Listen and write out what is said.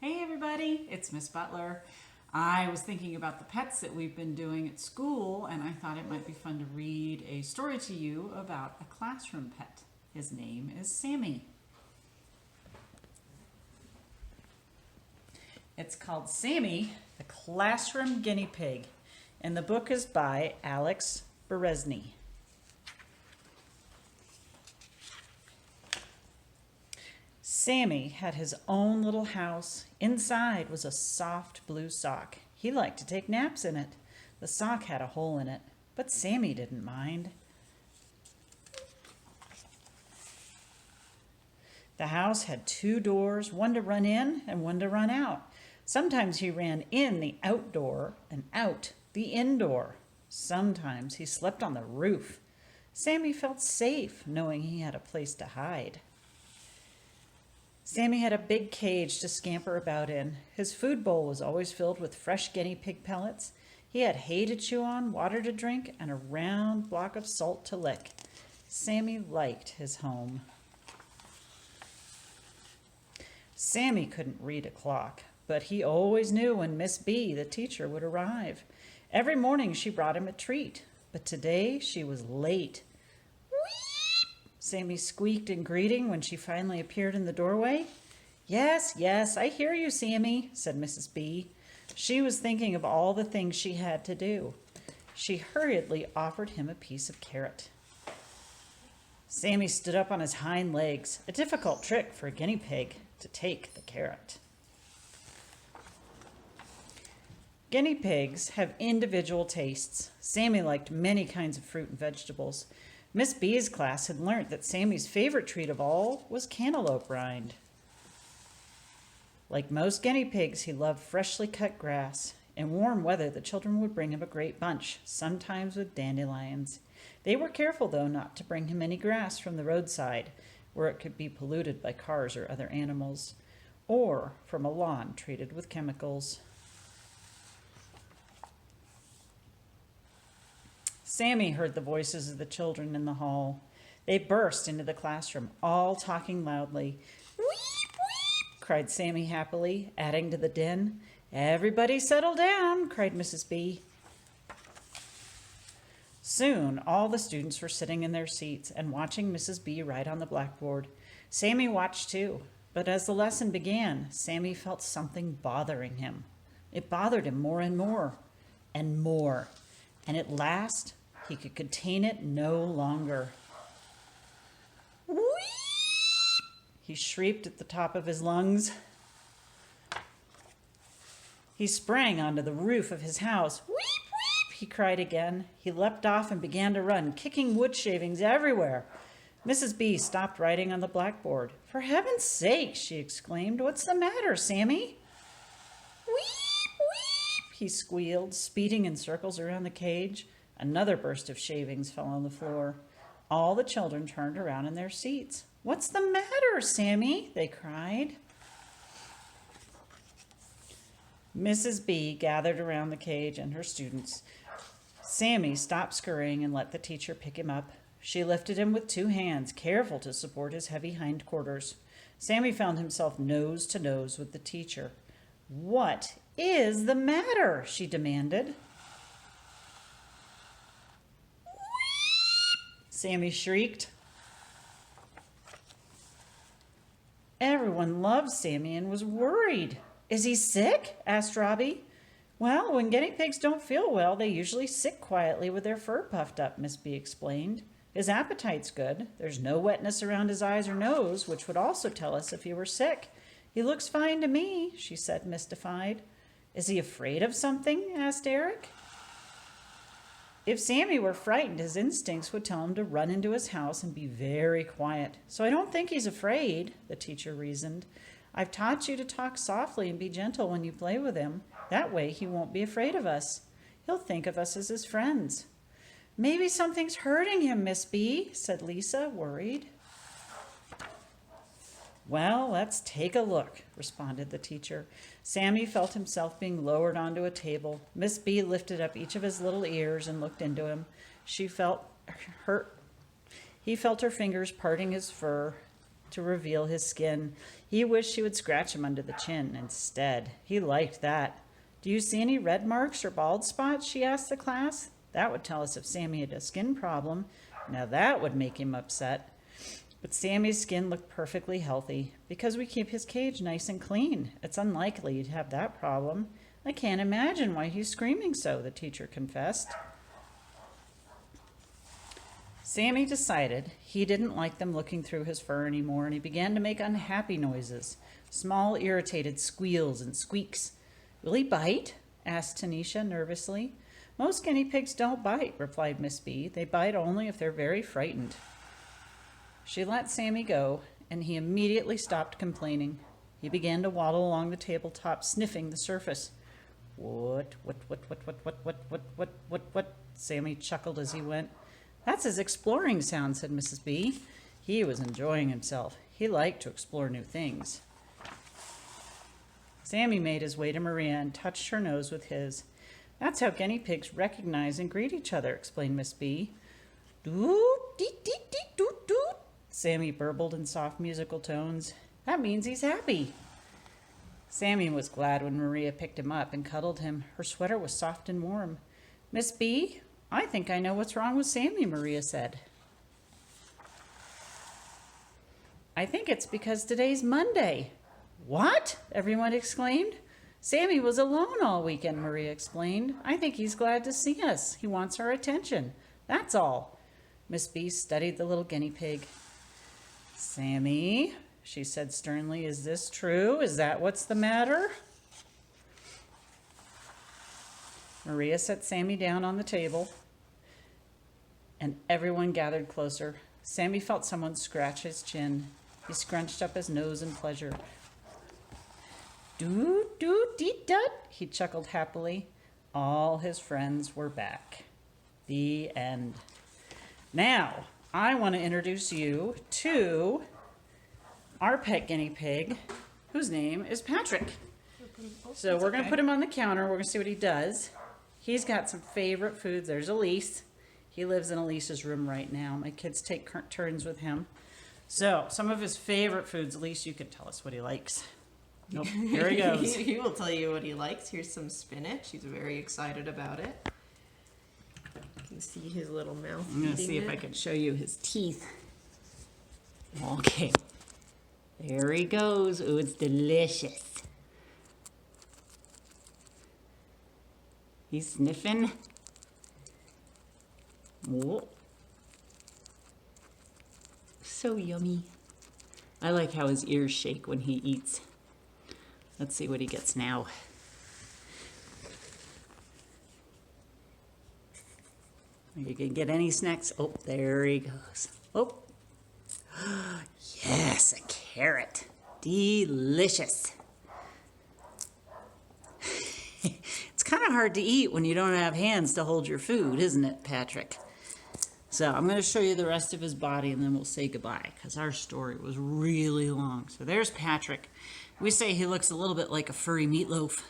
Hey everybody, it's Miss Butler. I was thinking about the pets that we've been doing at school, and I thought it might be fun to read a story to you about a classroom pet. His name is Sammy. It's called Sammy, the Classroom Guinea Pig, and the book is by Alex Berezny. Sammy had his own little house. Inside was a soft blue sock. He liked to take naps in it. The sock had a hole in it, but Sammy didn't mind. The house had two doors, one to run in and one to run out. Sometimes he ran in the outdoor and out the indoor. Sometimes he slept on the roof. Sammy felt safe knowing he had a place to hide. Sammy had a big cage to scamper about in. His food bowl was always filled with fresh guinea pig pellets. He had hay to chew on, water to drink, and a round block of salt to lick. Sammy liked his home. Sammy couldn't read a clock, but he always knew when Miss B, the teacher, would arrive. Every morning she brought him a treat, but today she was late. Sammy squeaked in greeting when she finally appeared in the doorway. Yes, I hear you, Sammy, said Mrs. B. She was thinking of all the things she had to do. She hurriedly offered him a piece of carrot. Sammy stood up on his hind legs, a difficult trick for a guinea pig to take the carrot. Guinea pigs have individual tastes. Sammy liked many kinds of fruit and vegetables. Miss B's class had learned that Sammy's favorite treat of all was cantaloupe rind. Like most guinea pigs, he loved freshly cut grass. In warm weather, the children would bring him a great bunch, sometimes with dandelions. They were careful, though, not to bring him any grass from the roadside, where it could be polluted by cars or other animals, or from a lawn treated with chemicals. Sammy heard the voices of the children in the hall. They burst into the classroom, all talking loudly. Weep, weep, cried Sammy happily, adding to the din. Everybody settle down, cried Mrs. B. Soon, all the students were sitting in their seats and watching Mrs. B write on the blackboard. Sammy watched too, but as the lesson began, Sammy felt something bothering him. It bothered him more and more, and at last, he could contain it no longer. Weep! He shrieked at the top of his lungs. He sprang onto the roof of his house. Weep, weep, he cried again. He leapt off and began to run, kicking wood shavings everywhere. Mrs. B stopped writing on the blackboard. For heaven's sake, she exclaimed, what's the matter, Sammy? Weep, weep, he squealed, speeding in circles around the cage. Another burst of shavings fell on the floor. All the children turned around in their seats. What's the matter, Sammy? They cried. Mrs. B gathered around the cage and her students. Sammy stopped scurrying and let the teacher pick him up. She lifted him with two hands, careful to support his heavy hindquarters. Sammy found himself nose to nose with the teacher. What is the matter? She demanded. Sammy shrieked. Everyone loved Sammy and was worried. Is he sick? Asked Robbie. Well, when guinea pigs don't feel well, they usually sit quietly with their fur puffed up, Miss B explained. His appetite's good. There's no wetness around his eyes or nose, which would also tell us if he were sick. He looks fine to me, she said, mystified. Is he afraid of something? Asked Eric. If Sammy were frightened, his instincts would tell him to run into his house and be very quiet. So I don't think he's afraid, the teacher reasoned. I've taught you to talk softly and be gentle when you play with him. That way he won't be afraid of us. He'll think of us as his friends. Maybe something's hurting him, Miss B, said Lisa, worried. Well, let's take a look, responded the teacher. Sammy felt himself being lowered onto a table. Miss B lifted up each of his little ears and looked into him. He felt her fingers parting his fur to reveal his skin. He wished she would scratch him under the chin instead. He liked that. Do you see any red marks or bald spots? She asked the class. That would tell us if Sammy had a skin problem. Now that would make him upset. But Sammy's skin looked perfectly healthy because we keep his cage nice and clean. It's unlikely he'd have that problem. I can't imagine why he's screaming so, the teacher confessed. Sammy decided he didn't like them looking through his fur anymore, and he began to make unhappy noises, small irritated squeals and squeaks. Will he bite? Asked Tanisha nervously. Most guinea pigs don't bite, replied Miss B. They bite only if they're very frightened. She let Sammy go, and he immediately stopped complaining. He began to waddle along the tabletop, sniffing the surface. What, Sammy chuckled as he went. That's his exploring sound, said Mrs. B. He was enjoying himself. He liked to explore new things. Sammy made his way to Maria and touched her nose with his. That's how guinea pigs recognize and greet each other, explained Miss B. Doot, deet, deet, deet, doot, doot, Sammy burbled in soft musical tones. That means he's happy. Sammy was glad when Maria picked him up and cuddled him. Her sweater was soft and warm. Miss B, I think I know what's wrong with Sammy, Maria said. I think it's because today's Monday. What? Everyone exclaimed. Sammy was alone all weekend, Maria explained. I think he's glad to see us. He wants our attention. That's all. Miss B studied the little guinea pig. Sammy, she said sternly, is this true? Is that what's the matter? Maria set Sammy down on the table, and everyone gathered closer. Sammy felt someone scratch his chin. He scrunched up his nose in pleasure. Doot, doot, deet, dut, he chuckled happily. All his friends were back. The end. Now, I want to introduce you to our pet guinea pig, whose name is Patrick. So we're going to put him on the counter. We're going to see what he does. He's got some favorite foods. There's Elise. He lives in Elise's room right now. My kids take turns with him. So some of his favorite foods. Elise, you could tell us what he likes. Nope, here he goes. He will tell you what he likes. Here's some spinach. He's very excited about it. You can see his little mouth. I'm going to see if I can show you his teeth. Okay. There he goes. Oh, it's delicious. He's sniffing. Oh. So yummy. I like how his ears shake when he eats. Let's see what he gets now. You can get any snacks. Oh, there he goes. Oh, yes, a carrot. Delicious. It's kind of hard to eat when you don't have hands to hold your food, isn't it, Patrick? So I'm going to show you the rest of his body and then we'll say goodbye because our story was really long. So there's Patrick. We say he looks a little bit like a furry meatloaf.